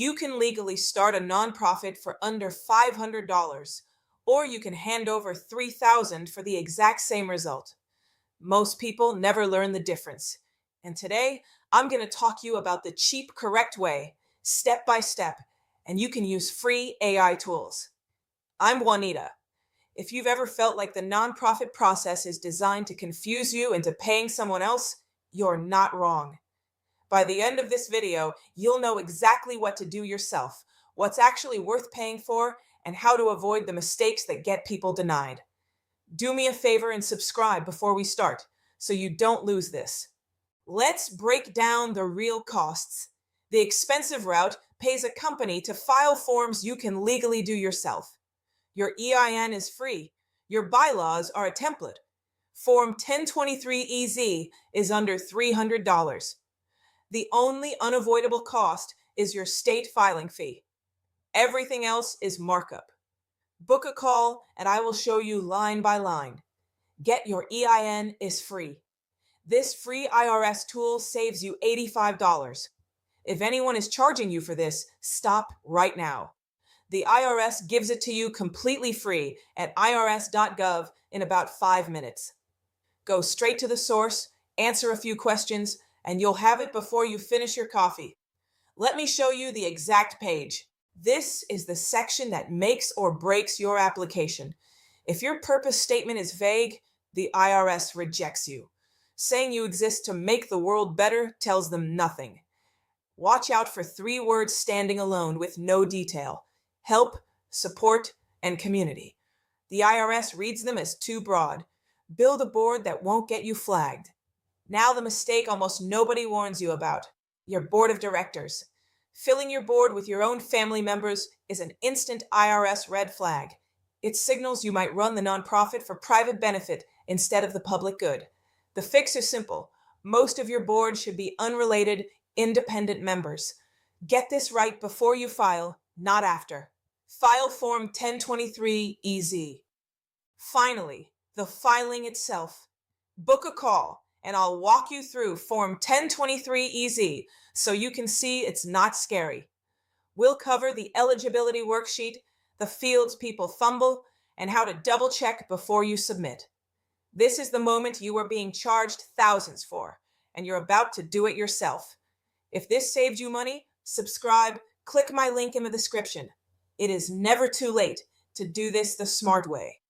You can legally start a nonprofit for under $500, or you can hand over $3,000 for the exact same result. Most people never learn the difference. And today, I'm going to talk to you about the cheap, correct way, step by step, and you can use free AI tools. I'm Juanita. If you've ever felt like the nonprofit process is designed to confuse you into paying someone else, you're not wrong. By the end of this video, you'll know exactly what to do yourself, what's actually worth paying for, and how to avoid the mistakes that get people denied. Do me a favor and subscribe before we start, so you don't lose this. Let's break down the real costs. The expensive route pays a company to file forms you can legally do yourself. Your EIN is free. Your bylaws are a template. Form 1023-EZ is under $300. The only unavoidable cost is your state filing fee. Everything else is markup. Book a call and I will show you line by line. Get your EIN is free. This free IRS tool saves you $85. If anyone is charging you for this, stop right now. The IRS gives it to you completely free at IRS.gov in about 5 minutes. Go straight to the source, answer a few questions, and you'll have it before you finish your coffee. Let me show you the exact page. This is the section that makes or breaks your application. If your purpose statement is vague, the IRS rejects you. Saying you exist to make the world better tells them nothing. Watch out for 3 words standing alone with no detail: help, support, and community. The IRS reads them as too broad. Build a board that won't get you flagged. Now the mistake almost nobody warns you about: your board of directors. Filling your board with your own family members is an instant IRS red flag. It signals you might run the nonprofit for private benefit instead of the public good. The fix is simple. Most of your board should be unrelated, independent members. Get this right before you file, not after. File Form 1023-EZ. Finally, the filing itself. Book a call, and I'll walk you through Form 1023-EZ so you can see it's not scary. We'll cover the eligibility worksheet, the fields people fumble, and how to double-check before you submit. This is the moment you are being charged thousands for, and you're about to do it yourself. If this saved you money, subscribe, click my link in the description. It is never too late to do this the smart way.